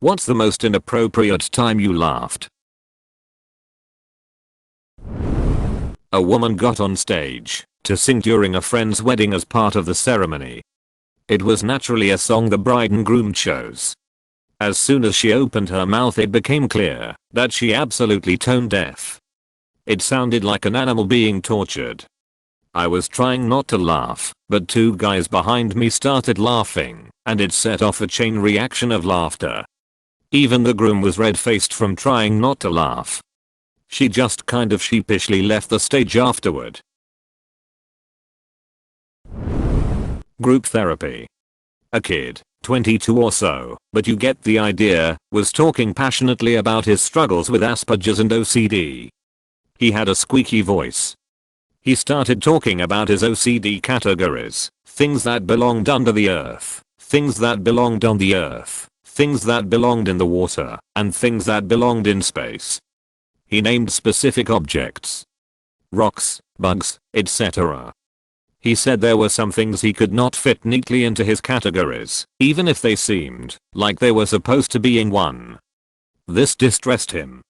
What's the most inappropriate time you laughed? A woman got on stage to sing during a friend's wedding as part of the ceremony. It was naturally a song the bride and groom chose. As soon as she opened her mouth, it became clear that she absolutely tone deaf. It sounded like an animal being tortured. I was trying not to laugh, but two guys behind me started laughing, and it set off a chain reaction of laughter. Even the groom was red-faced from trying not to laugh. She just kind of sheepishly left the stage afterward. Group therapy. A kid, 22 or so, but you get the idea, was talking passionately about his struggles with Asperger's and OCD. He had a squeaky voice. He started talking about his OCD categories: things that belonged under the earth, things that belonged on the earth, things that belonged in the water, and things that belonged in space. He named specific objects: rocks, bugs, etc. He said there were some things he could not fit neatly into his categories, even if they seemed like they were supposed to be in one. This distressed him.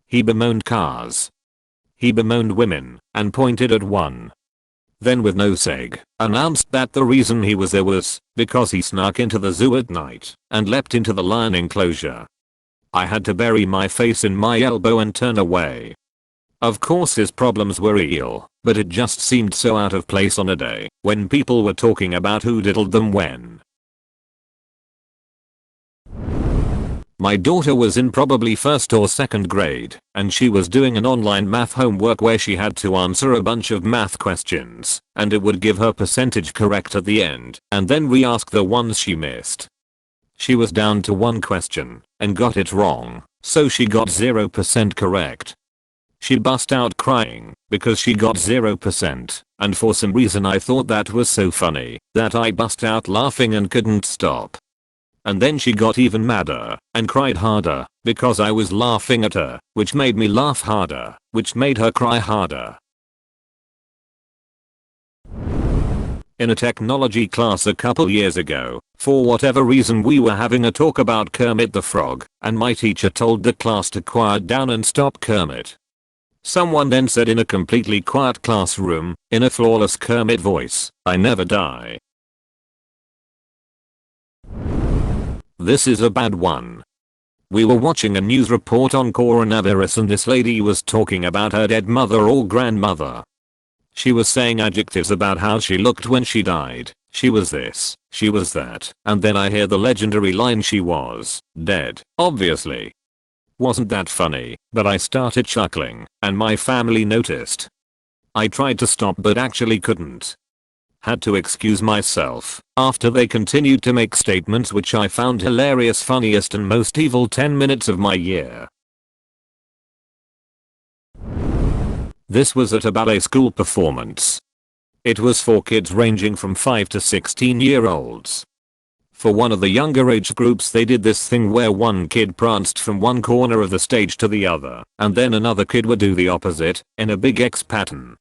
He bemoaned cars. He bemoaned women, and pointed at one. Then with no seg, announced that the reason he was there was because he snuck into the zoo at night and leapt into the lion enclosure. I had to bury my face in my elbow and turn away. Of course his problems were real, but it just seemed so out of place on a day when people were talking about who diddled them when. My daughter was in probably first or second grade, and she was doing an online math homework where she had to answer a bunch of math questions, and it would give her percentage correct at the end, and then re-ask the ones she missed. She was down to one question, and got it wrong, so she got 0% correct. She bust out crying because she got 0%, and for some reason I thought that was so funny that I bust out laughing and couldn't stop. And then she got even madder and cried harder because I was laughing at her, which made me laugh harder, which made her cry harder. In a technology class a couple years ago, for whatever reason we were having a talk about Kermit the Frog, and my teacher told the class to quiet down and stop Kermit. Someone then said in a completely quiet classroom, in a flawless Kermit voice, "I never die." This is a bad one. We were watching a news report on coronavirus and this lady was talking about her dead mother or grandmother. She was saying adjectives about how she looked when she died. She was this, she was that, and then I hear the legendary line, "She was dead, obviously." Wasn't that funny? But I started chuckling, and my family noticed. I tried to stop but actually couldn't. Had to excuse myself after they continued to make statements which I found hilarious, funniest and most evil 10 minutes of my year. This was at a ballet school performance. It was for kids ranging from 5 to 16-year-olds. For one of the younger age groups they did this thing where one kid pranced from one corner of the stage to the other, and then another kid would do the opposite, in a big X pattern.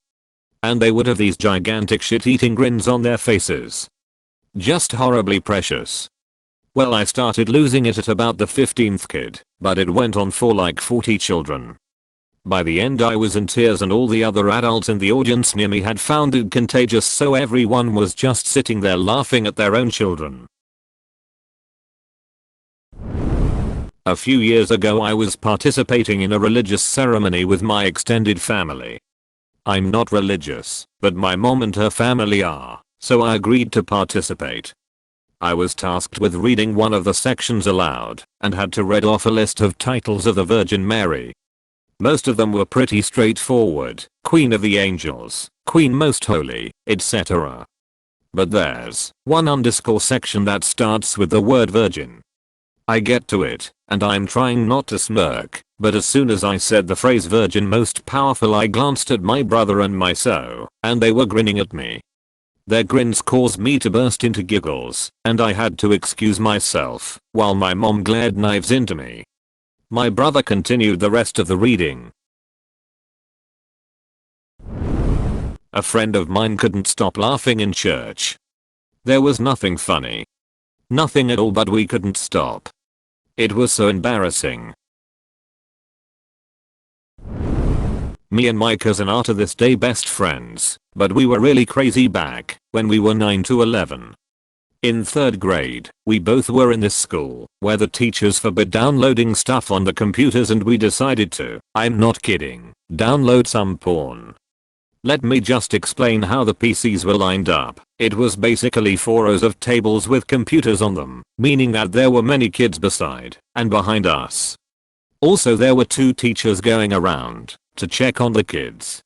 And they would have these gigantic shit-eating grins on their faces. Just horribly precious. Well, I started losing it at about the 15th kid, but it went on for like 40 children. By the end I was in tears and all the other adults in the audience near me had found it contagious, so everyone was just sitting there laughing at their own children. A few years ago I was participating in a religious ceremony with my extended family. I'm not religious, but my mom and her family are, so I agreed to participate. I was tasked with reading one of the sections aloud, and had to read off a list of titles of the Virgin Mary. Most of them were pretty straightforward: Queen of the Angels, Queen Most Holy, etc. But there's one underscore section that starts with the word Virgin. I get to it, and I'm trying not to smirk, but as soon as I said the phrase Virgin Most Powerful I glanced at my brother and my so, and they were grinning at me. Their grins caused me to burst into giggles, and I had to excuse myself, while my mom glared knives into me. My brother continued the rest of the reading. A friend of mine couldn't stop laughing in church. There was nothing funny. Nothing at all, but we couldn't stop. It was so embarrassing. Me and my cousin are to this day best friends, but we were really crazy back when we were 9 to 11. In 3rd grade, we both were in this school where the teachers forbid downloading stuff on the computers, and we decided to, I'm not kidding, download some porn. Let me just explain how the PCs were lined up. It was basically 4 rows of tables with computers on them, meaning that there were many kids beside and behind us. Also, there were 2 teachers going around to check on the kids.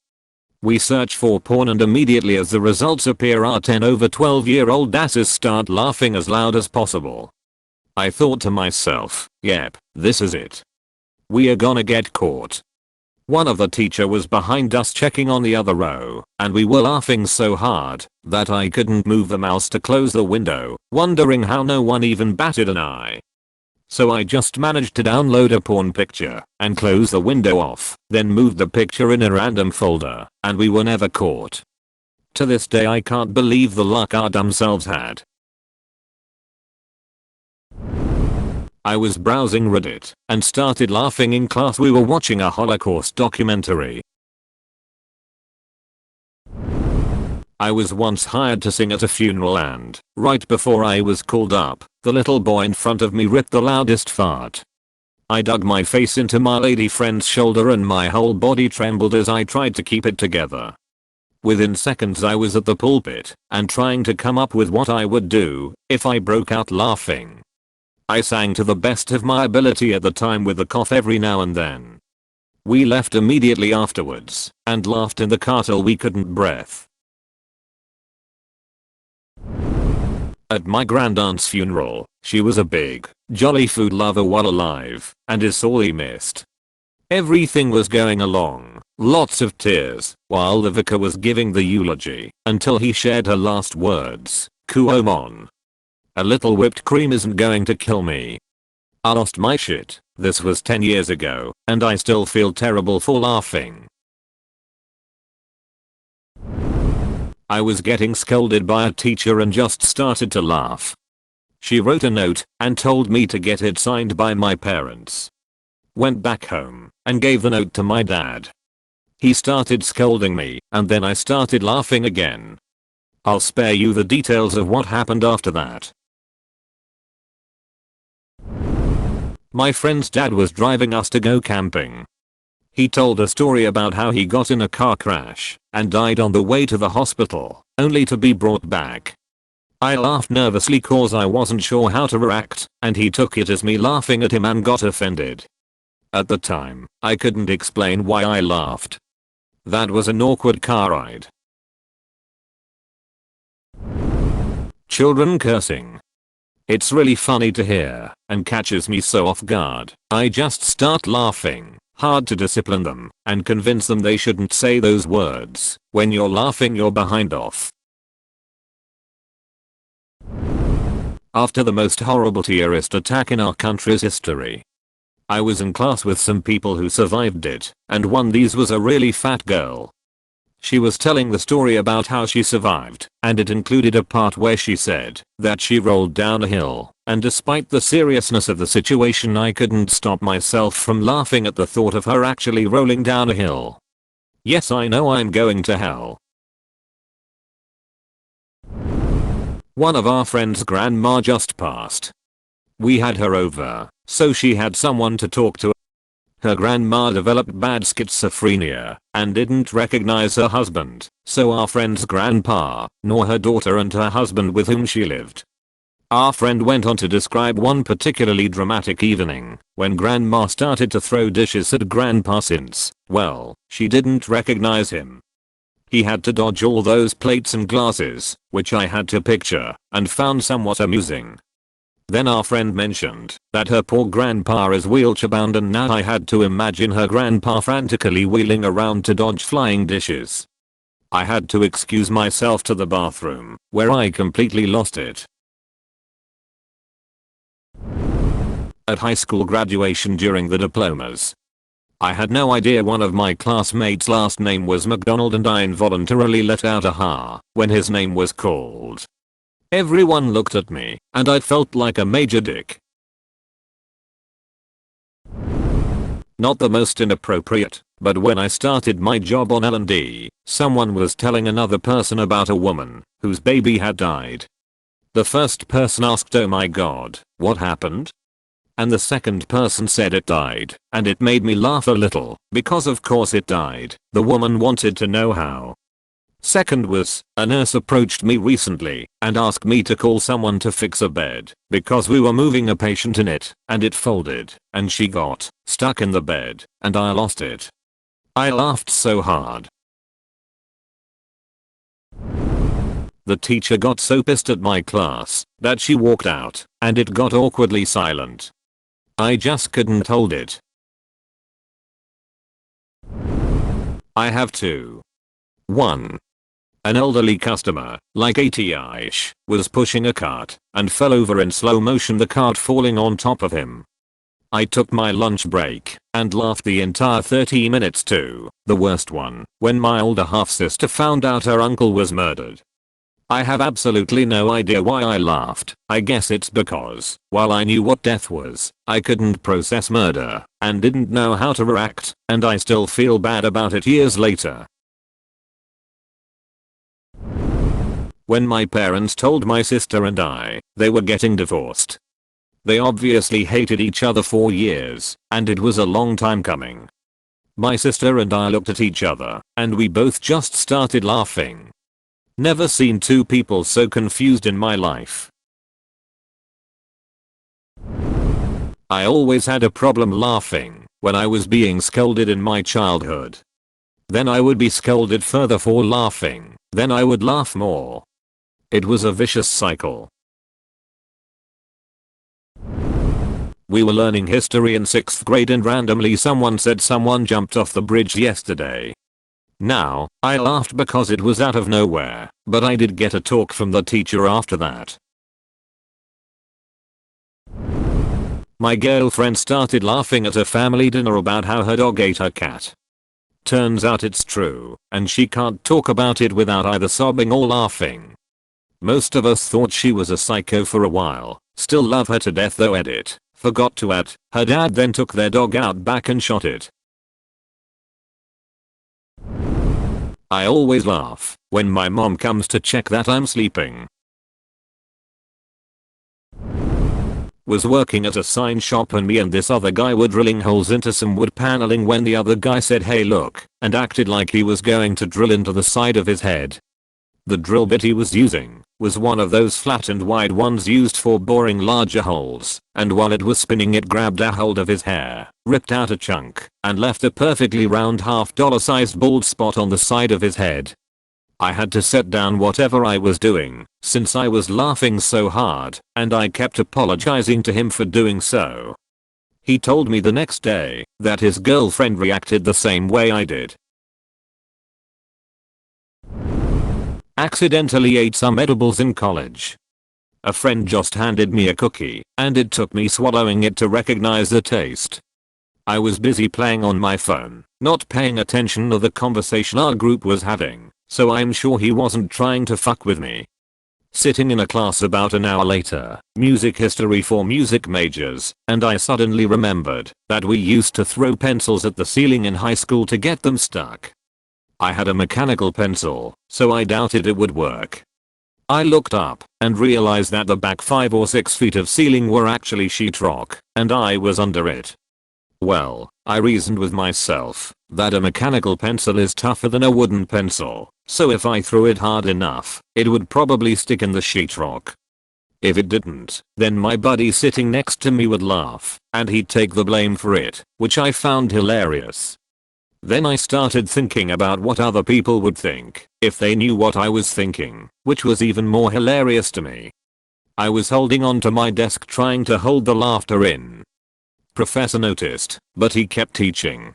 We search for porn, and immediately as the results appear, our 10 over 12-year-old asses start laughing as loud as possible. I thought to myself, yep, this is it. We are gonna get caught. One of the teacher was behind us checking on the other row, and we were laughing so hard that I couldn't move the mouse to close the window, wondering how no one even batted an eye. So I just managed to download a porn picture and close the window off, then moved the picture in a random folder, and we were never caught. To this day I can't believe the luck our dumb selves had. I was browsing Reddit and started laughing in class. We were watching a Holocaust documentary. I was once hired to sing at a funeral, and right before I was called up, the little boy in front of me ripped the loudest fart. I dug my face into my lady friend's shoulder and my whole body trembled as I tried to keep it together. Within seconds I was at the pulpit and trying to come up with what I would do if I broke out laughing. I sang to the best of my ability at the time, with a cough every now and then. We left immediately afterwards and laughed in the car till we couldn't breathe. At my grandaunt's funeral, she was a big, jolly food lover while alive and is sorely missed. Everything was going along, lots of tears, while the vicar was giving the eulogy, until he shared her last words, "Kuomon. A little whipped cream isn't going to kill me." I lost my shit. This was 10 years ago, and I still feel terrible for laughing. I was getting scolded by a teacher and just started to laugh. She wrote a note and told me to get it signed by my parents. Went back home and gave the note to my dad. He started scolding me, and then I started laughing again. I'll spare you the details of what happened after that. My friend's dad was driving us to go camping. He told a story about how he got in a car crash and died on the way to the hospital, only to be brought back. I laughed nervously cause I wasn't sure how to react, and he took it as me laughing at him and got offended. At the time, I couldn't explain why I laughed. That was an awkward car ride. Children cursing. It's really funny to hear and catches me so off guard. I just start laughing hard to discipline them and convince them they shouldn't say those words. When you're laughing your behind off. After the most horrible terrorist attack in our country's history, I was in class with some people who survived it, and one of these was a really fat girl. She was telling the story about how she survived, and it included a part where she said that she rolled down a hill, and despite the seriousness of the situation I couldn't stop myself from laughing at the thought of her actually rolling down a hill. Yes, I know I'm going to hell. One of our friend's grandma just passed. We had her over, so she had someone to talk to. Her grandma developed bad schizophrenia and didn't recognize her husband, so our friend's grandpa, nor her daughter and her husband with whom she lived. Our friend went on to describe one particularly dramatic evening when grandma started to throw dishes at grandpa since, well, she didn't recognize him. He had to dodge all those plates and glasses, which I had to picture and found somewhat amusing. Then our friend mentioned that her poor grandpa is wheelchair bound, and now I had to imagine her grandpa frantically wheeling around to dodge flying dishes. I had to excuse myself to the bathroom, where I completely lost it. At high school graduation during the diplomas, I had no idea one of my classmates' last name was McDonald, and I involuntarily let out a ha when his name was called. Everyone looked at me, and I felt like a major dick. Not the most inappropriate, but when I started my job on L&D, someone was telling another person about a woman whose baby had died. The first person asked, "Oh my god, what happened?" And the second person said it died, and it made me laugh a little, because of course it died. The woman wanted to know how. Second was, a nurse approached me recently and asked me to call someone to fix a bed because we were moving a patient in it and it folded and she got stuck in the bed and I lost it. I laughed so hard. The teacher got so pissed at my class that she walked out and it got awkwardly silent. I just couldn't hold it. I have two. 1. An elderly customer, like 80ish, was pushing a cart and fell over in slow motion, the cart falling on top of him. I took my lunch break and laughed the entire 30 minutes too. The worst one, when my older half-sister found out her uncle was murdered. I have absolutely no idea why I laughed. I guess it's because, while I knew what death was, I couldn't process murder and didn't know how to react, and I still feel bad about it years later. When my parents told my sister and I they were getting divorced. They obviously hated each other for years, and it was a long time coming. My sister and I looked at each other, and we both just started laughing. Never seen two people so confused in my life. I always had a problem laughing when I was being scolded in my childhood. Then I would be scolded further for laughing, then I would laugh more. It was a vicious cycle. We were learning history in 6th grade and randomly someone said someone jumped off the bridge yesterday. Now, I laughed because it was out of nowhere, but I did get a talk from the teacher after that. My girlfriend started laughing at a family dinner about how her dog ate her cat. Turns out it's true, and she can't talk about it without either sobbing or laughing. Most of us thought she was a psycho for a while, still love her to death though. Edit, forgot to add, her dad then took their dog out back and shot it. I always laugh when my mom comes to check that I'm sleeping. Was working at a sign shop and me and this other guy were drilling holes into some wood paneling when the other guy said, "Hey look," and acted like he was going to drill into the side of his head. The drill bit he was using was one of those flat and wide ones used for boring larger holes, and while it was spinning it grabbed a hold of his hair, ripped out a chunk, and left a perfectly round $half-sized bald spot on the side of his head. I had to set down whatever I was doing, since I was laughing so hard, and I kept apologizing to him for doing so. He told me the next day that his girlfriend reacted the same way I did. Accidentally ate some edibles in college. A friend just handed me a cookie, and it took me swallowing it to recognize the taste. I was busy playing on my phone, not paying attention to the conversation our group was having, so I'm sure he wasn't trying to fuck with me. Sitting in a class about an hour later, music history for music majors, and I suddenly remembered that we used to throw pencils at the ceiling in high school to get them stuck. I had a mechanical pencil, so I doubted it would work. I looked up and realized that the back 5 or 6 feet of ceiling were actually sheetrock, and I was under it. Well, I reasoned with myself that a mechanical pencil is tougher than a wooden pencil, so if I threw it hard enough, it would probably stick in the sheetrock. If it didn't, then my buddy sitting next to me would laugh, and he'd take the blame for it, which I found hilarious. Then I started thinking about what other people would think if they knew what I was thinking, which was even more hilarious to me. I was holding onto my desk trying to hold the laughter in. Professor noticed, but he kept teaching.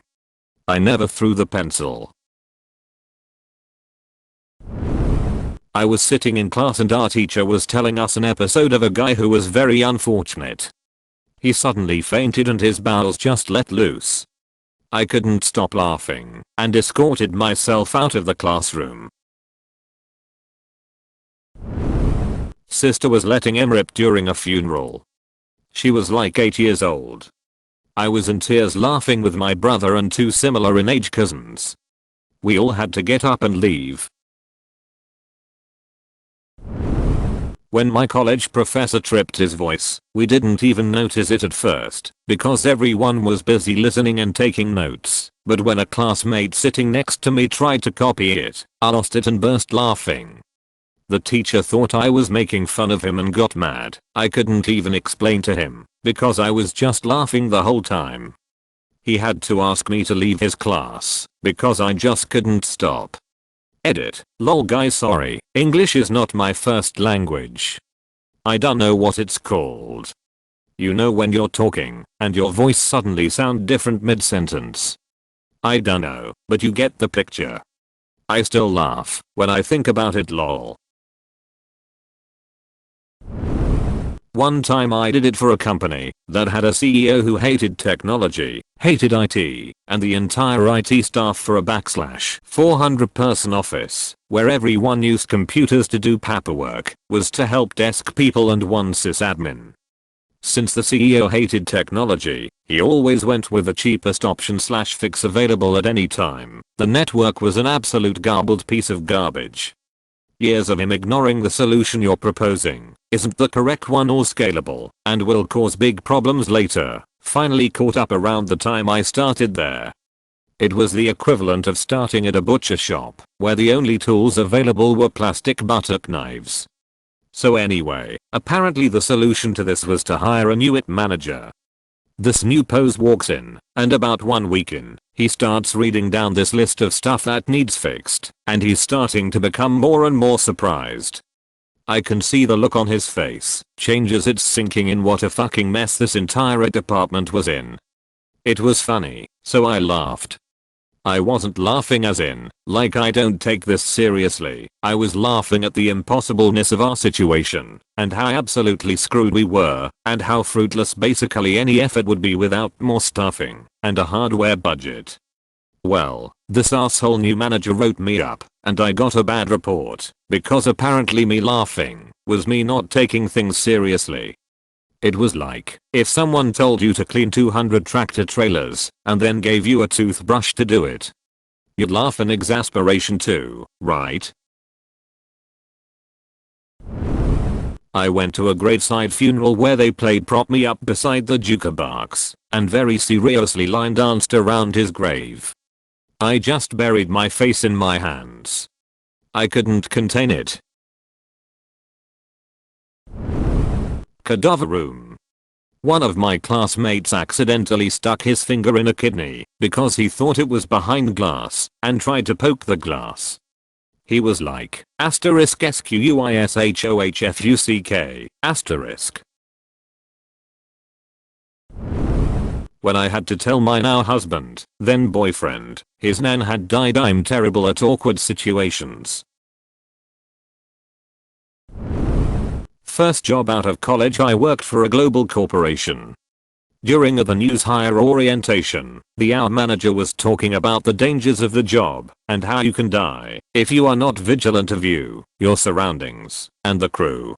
I never threw the pencil. I was sitting in class and our teacher was telling us an episode of a guy who was very unfortunate. He suddenly fainted and his bowels just let loose. I couldn't stop laughing and escorted myself out of the classroom. Sister was letting him rip during a funeral. She was like 8 years old. I was in tears laughing with my brother and two similar in age cousins. We all had to get up and leave. When my college professor tripped his voice, we didn't even notice it at first, because everyone was busy listening and taking notes, but when a classmate sitting next to me tried to copy it, I lost it and burst laughing. The teacher thought I was making fun of him and got mad. I couldn't even explain to him, because I was just laughing the whole time. He had to ask me to leave his class, because I just couldn't stop. Edit. Lol guys, sorry, English is not my first language. I don't know what it's called. You know when you're talking, and your voice suddenly sound different mid-sentence. I don't know, but you get the picture. I still laugh when I think about it, lol. One time I did it for a company that had a CEO who hated technology, hated IT, and the entire IT staff for a /400 person office, where everyone used computers to do paperwork, was to help desk people and one sysadmin. Since the CEO hated technology, he always went with the cheapest option/fix available at any time. The network was an absolute garbled piece of garbage. Years of him ignoring the solution you're proposing isn't the correct one or scalable and will cause big problems later, finally caught up around the time I started there. It was the equivalent of starting at a butcher shop where the only tools available were plastic buttock knives. So anyway, apparently the solution to this was to hire a new IT manager. This new pose walks in, and about 1 week in, he starts reading down this list of stuff that needs fixed, and he's starting to become more and more surprised. I can see the look on his face changes. It's sinking in what a fucking mess this entire department was in. It was funny, so I laughed. I wasn't laughing as in, like I don't take this seriously. I was laughing at the impossibleness of our situation, and how absolutely screwed we were, and how fruitless basically any effort would be without more staffing and a hardware budget. Well, this asshole new manager wrote me up, and I got a bad report, because apparently me laughing was me not taking things seriously. It was like if someone told you to clean 200 tractor trailers and then gave you a toothbrush to do it. You'd laugh in exasperation too, right? I went to a graveside funeral where they played Prop Me Up beside the jukebox and very seriously line danced around his grave. I just buried my face in my hands. I couldn't contain it. Cadaver room. One of my classmates accidentally stuck his finger in a kidney because he thought it was behind glass and tried to poke the glass. He was like, *squishohfuck*. When I had to tell my now husband, then boyfriend, his nan had died. I'm terrible at awkward situations. First job out of college, I worked for a global corporation. During the news hire orientation, the hour manager was talking about the dangers of the job and how you can die if you are not vigilant of you, your surroundings, and the crew.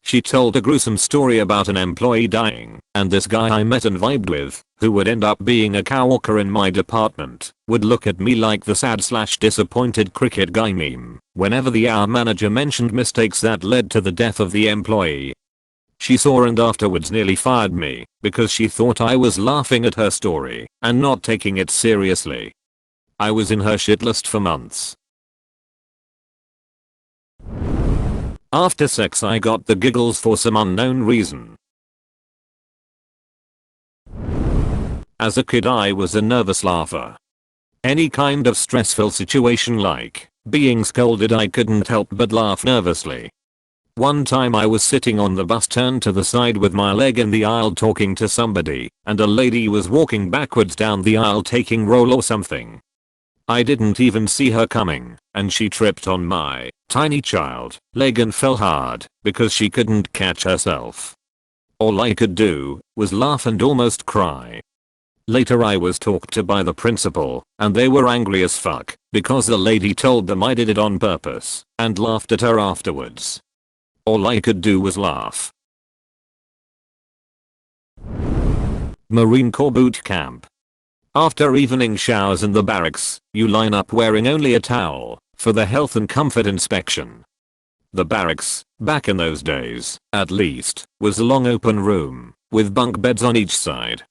She told a gruesome story about an employee dying, and this guy I met and vibed with, who would end up being a coworker in my department, would look at me like the sad/disappointed cricket guy meme whenever the hour manager mentioned mistakes that led to the death of the employee. She saw and afterwards nearly fired me because she thought I was laughing at her story and not taking it seriously. I was in her shit list for months. After sex, I got the giggles for some unknown reason. As a kid, I was a nervous laugher. Any kind of stressful situation like being scolded, I couldn't help but laugh nervously. One time I was sitting on the bus, turned to the side with my leg in the aisle talking to somebody, and a lady was walking backwards down the aisle taking roll or something. I didn't even see her coming, and she tripped on my tiny child leg and fell hard because she couldn't catch herself. All I could do was laugh and almost cry. Later I was talked to by the principal, and they were angry as fuck because the lady told them I did it on purpose and laughed at her afterwards. All I could do was laugh. Marine Corps boot camp. After evening showers in the barracks, you line up wearing only a towel for the health and comfort inspection. The barracks, back in those days, at least, was a long open room with bunk beds on each side.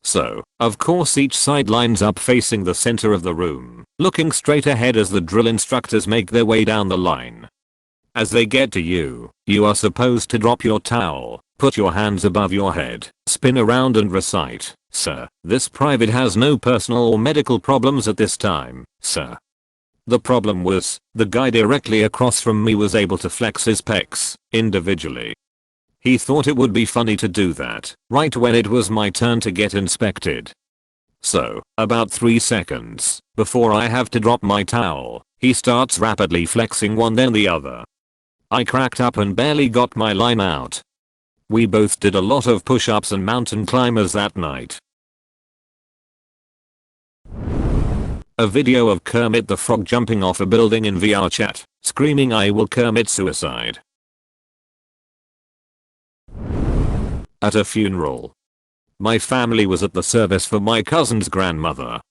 So, of course each side lines up facing the center of the room, looking straight ahead as the drill instructors make their way down the line. As they get to you, you are supposed to drop your towel, put your hands above your head, spin around and recite, "Sir, this private has no personal or medical problems at this time, sir." The problem was, the guy directly across from me was able to flex his pecs, individually. He thought it would be funny to do that, right when it was my turn to get inspected. So, about 3 seconds before I have to drop my towel, he starts rapidly flexing one then the other. I cracked up and barely got my line out. We both did a lot of push-ups and mountain climbers that night. A video of Kermit the Frog jumping off a building in VR chat, screaming "I will Kermit suicide." At a funeral. My family was at the service for my cousin's grandmother.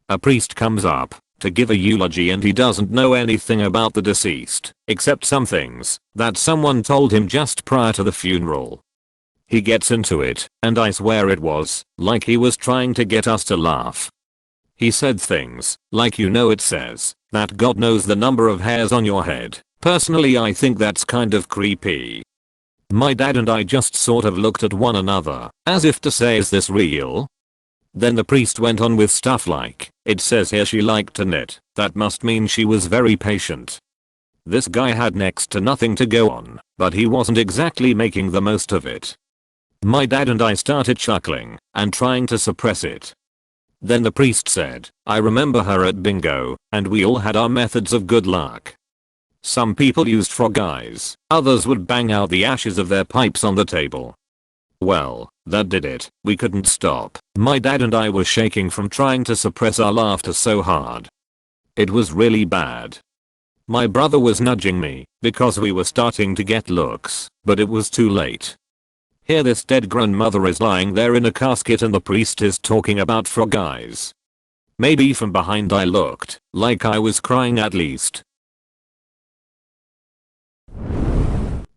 A priest comes up to give a eulogy and he doesn't know anything about the deceased, except some things that someone told him just prior to the funeral. He gets into it, and I swear it was like he was trying to get us to laugh. He said things like, "You know, it says that God knows the number of hairs on your head." Personally, I think that's kind of creepy. My dad and I just sort of looked at one another, as if to say, "Is this real?" Then the priest went on with stuff like, "It says here she liked to knit, that must mean she was very patient." This guy had next to nothing to go on, but he wasn't exactly making the most of it. My dad and I started chuckling and trying to suppress it. Then the priest said, "I remember her at bingo, and we all had our methods of good luck. Some people used frog eyes, others would bang out the ashes of their pipes on the table." Well, that did it. We couldn't stop. My dad and I were shaking from trying to suppress our laughter so hard. It was really bad. My brother was nudging me because we were starting to get looks, but it was too late. Here this dead grandmother is lying there in a casket and the priest is talking about frog eyes. Maybe from behind I looked like I was crying at least.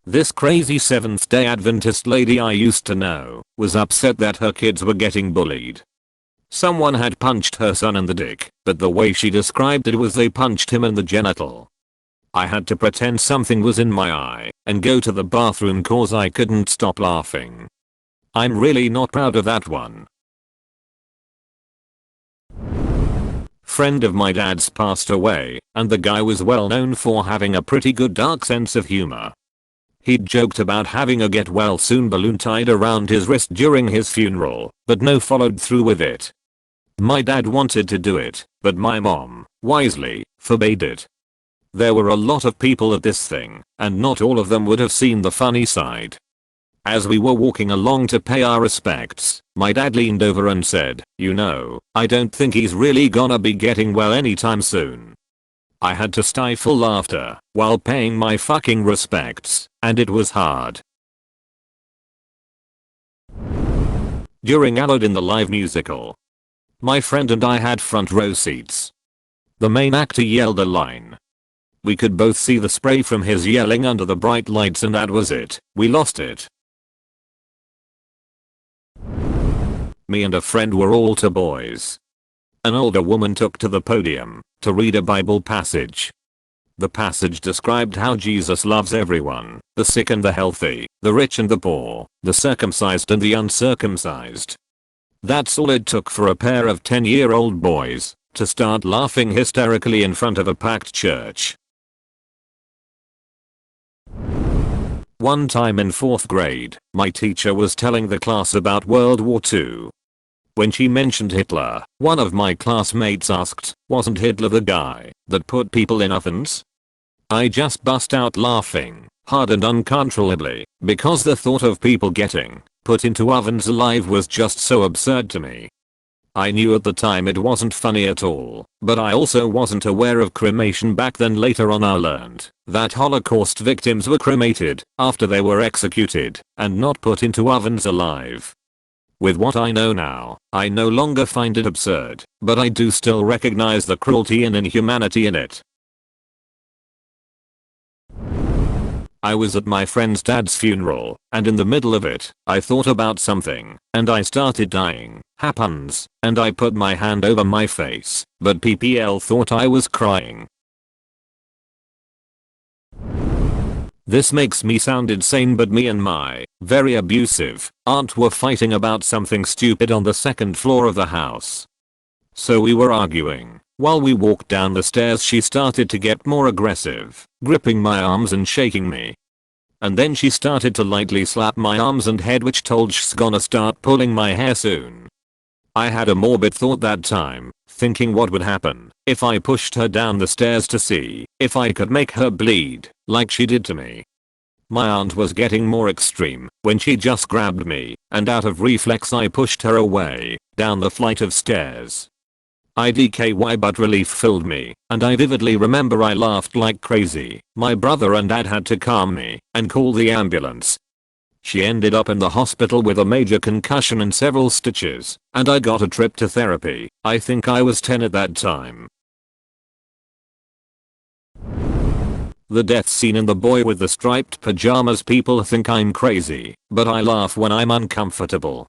This crazy Seventh-day Adventist lady I used to know was upset that her kids were getting bullied. Someone had punched her son in the dick, but the way she described it was they punched him in the genital. I had to pretend something was in my eye and go to the bathroom cause I couldn't stop laughing. I'm really not proud of that one. Friend of my dad's passed away, and the guy was well known for having a pretty good dark sense of humor. He'd joked about having a get well soon balloon tied around his wrist during his funeral, but no followed through with it. My dad wanted to do it, but my mom, wisely, forbade it. There were a lot of people at this thing, and not all of them would have seen the funny side. As we were walking along to pay our respects, my dad leaned over and said, "You know, I don't think he's really gonna be getting well anytime soon." I had to stifle laughter while paying my fucking respects, and it was hard. During Aladdin the live musical, my friend and I had front row seats. The main actor yelled a line. We could both see the spray from his yelling under the bright lights, and that was it. We lost it. Me and a friend were altar boys. An older woman took to the podium to read a Bible passage. The passage described how Jesus loves everyone, the sick and the healthy, the rich and the poor, the circumcised and the uncircumcised. That's all it took for a pair of 10-year-old boys to start laughing hysterically in front of a packed church. One time in 4th grade, my teacher was telling the class about World War II. When she mentioned Hitler, one of my classmates asked, "Wasn't Hitler the guy that put people in ovens?" I just bust out laughing, hard and uncontrollably, because the thought of people getting put into ovens alive was just so absurd to me. I knew at the time it wasn't funny at all, but I also wasn't aware of cremation back then. Later on I learned that Holocaust victims were cremated after they were executed and not put into ovens alive. With what I know now, I no longer find it absurd, but I do still recognize the cruelty and inhumanity in it. I was at my friend's dad's funeral, and in the middle of it, I thought about something, and I started dying. Happens, and I put my hand over my face, but PPL thought I was crying. This makes me sound insane, but me and my very abusive aunt were fighting about something stupid on the second floor of the house. So we were arguing. While we walked down the stairs, she started to get more aggressive, gripping my arms and shaking me. And then she started to lightly slap my arms and head, which told she's gonna start pulling my hair soon. I had a morbid thought that time, thinking what would happen if I pushed her down the stairs to see if I could make her bleed, like she did to me. My aunt was getting more extreme when she just grabbed me, and out of reflex I pushed her away, down the flight of stairs. IDKY, but relief filled me, and I vividly remember I laughed like crazy. My brother and dad had to calm me and call the ambulance. She ended up in the hospital with a major concussion and several stitches, and I got a trip to therapy. I think I was 10 at that time. The death scene in The Boy with the Striped Pajamas. People think I'm crazy, but I laugh when I'm uncomfortable.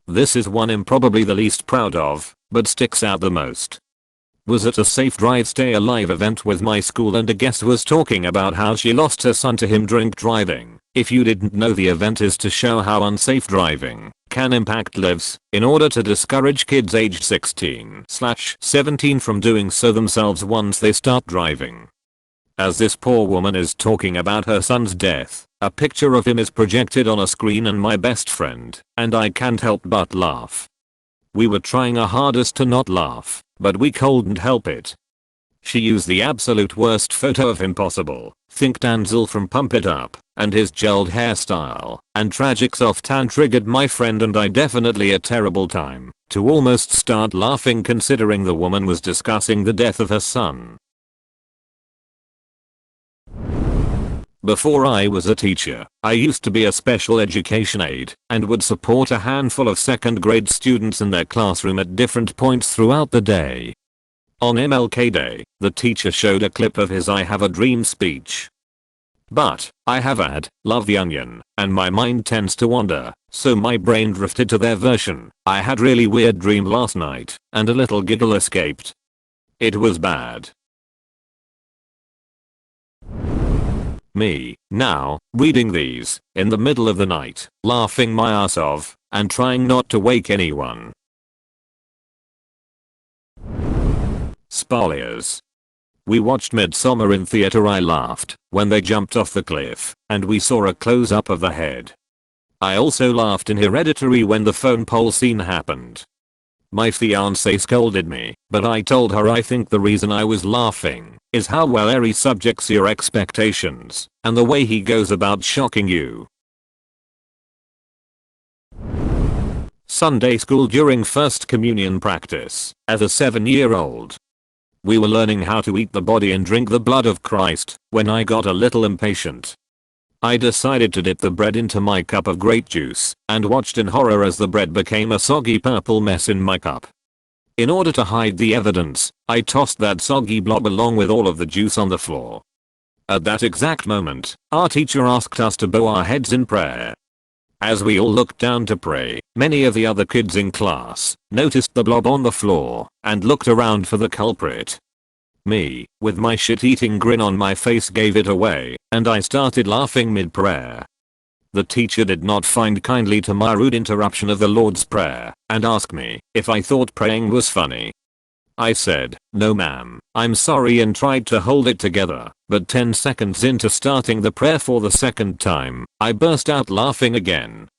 This is one I'm probably the least proud of, but sticks out the most. Was at a Safe Drive Stay Alive event with my school, and a guest was talking about how she lost her son to him drink driving. If you didn't know, the event is to show how unsafe driving can impact lives, in order to discourage kids aged 16/17 from doing so themselves once they start driving. As this poor woman is talking about her son's death, a picture of him is projected on a screen, and my best friend and I can't help but laugh. We were trying our hardest to not laugh, but we couldn't help it. She used the absolute worst photo of him possible. Think Denzel from Pump It Up, and his gelled hairstyle and tragic soft tan triggered my friend and I definitely a terrible time to almost start laughing, considering the woman was discussing the death of her son. Before I was a teacher, I used to be a special education aide and would support a handful of second grade students in their classroom at different points throughout the day. On MLK Day, the teacher showed a clip of his "I Have a Dream" speech. But I have had Love the Onion, and my mind tends to wander, so my brain drifted to their version. "I had really weird dream last night," and a little giggle escaped. It was bad. Me, now, reading these, in the middle of the night, laughing my ass off, and trying not to wake anyone. Spoilers. We watched Midsommar in theater. I laughed when they jumped off the cliff, and we saw a close-up of the head. I also laughed in Hereditary when the phone pole scene happened. My fiancée scolded me, but I told her I think the reason I was laughing is how well Eri subjects your expectations, and the way he goes about shocking you. Sunday school during First Communion practice. As a 7-year-old, we were learning how to eat the body and drink the blood of Christ when I got a little impatient. I decided to dip the bread into my cup of grape juice and watched in horror as the bread became a soggy purple mess in my cup. In order to hide the evidence, I tossed that soggy blob along with all of the juice on the floor. At that exact moment, our teacher asked us to bow our heads in prayer. As we all looked down to pray, many of the other kids in class noticed the blob on the floor and looked around for the culprit. Me, with my shit-eating grin on my face, gave it away, and I started laughing mid-prayer. The teacher did not find kindly to my rude interruption of the Lord's Prayer and asked me if I thought praying was funny. I said, "No ma'am, I'm sorry," and tried to hold it together, but 10 seconds into starting the prayer for the second time, I burst out laughing again.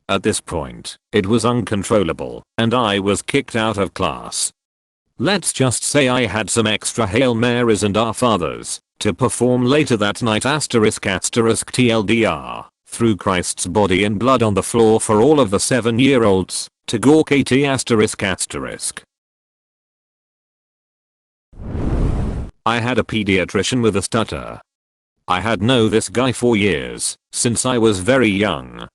At this point, it was uncontrollable, and I was kicked out of class. Let's just say I had some extra Hail Marys and Our Fathers to perform later that night. TLDR, threw Christ's body and blood on the floor for all of the 7-year-olds to gawk at. I had a pediatrician with a stutter. I had known this guy for years, since I was very young.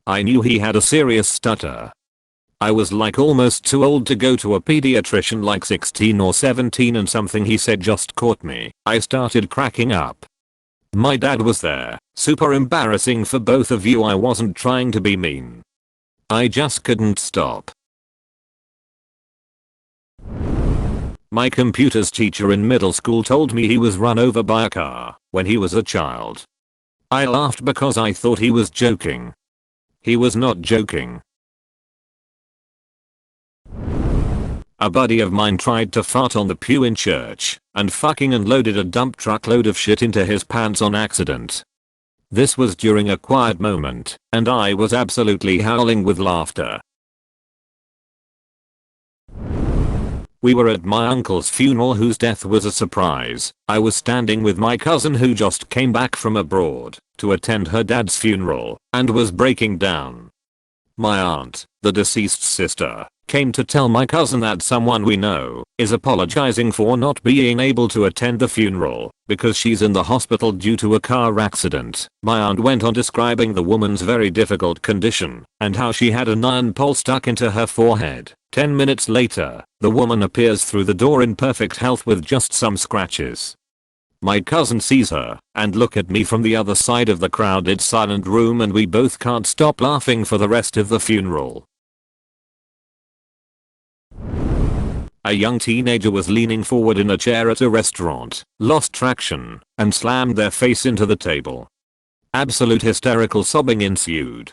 I knew he had a serious stutter. I was like almost too old to go to a pediatrician, like 16 or 17, and something he said just caught me. I started cracking up. My dad was there. Super embarrassing for both of you. I wasn't trying to be mean. I just couldn't stop. My computer's teacher in middle school told me he was run over by a car when he was a child. I laughed because I thought he was joking. He was not joking. A buddy of mine tried to fart on the pew in church and fucking unloaded a dump truck load of shit into his pants on accident. This was during a quiet moment, and I was absolutely howling with laughter. We were at my uncle's funeral, whose death was a surprise. I was standing with my cousin, who just came back from abroad to attend her dad's funeral and was breaking down. My aunt, the deceased's sister, came to tell my cousin that someone we know is apologizing for not being able to attend the funeral because she's in the hospital due to a car accident. My aunt went on describing the woman's very difficult condition and how she had an iron pole stuck into her forehead. 10 minutes later, the woman appears through the door in perfect health with just some scratches. My cousin sees her and look at me from the other side of the crowded silent room, and we both can't stop laughing for the rest of the funeral. A young teenager was leaning forward in a chair at a restaurant, lost traction, and slammed their face into the table. Absolute hysterical sobbing ensued.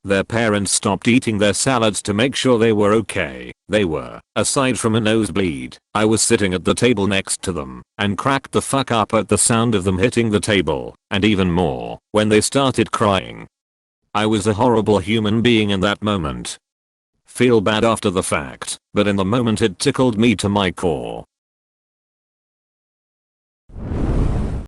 Their parents stopped eating their salads to make sure they were okay. They were, aside from a nosebleed. I was sitting at the table next to them and cracked the fuck up at the sound of them hitting the table, and even more when they started crying. I was a horrible human being in that moment. Feel bad after the fact, but in the moment it tickled me to my core.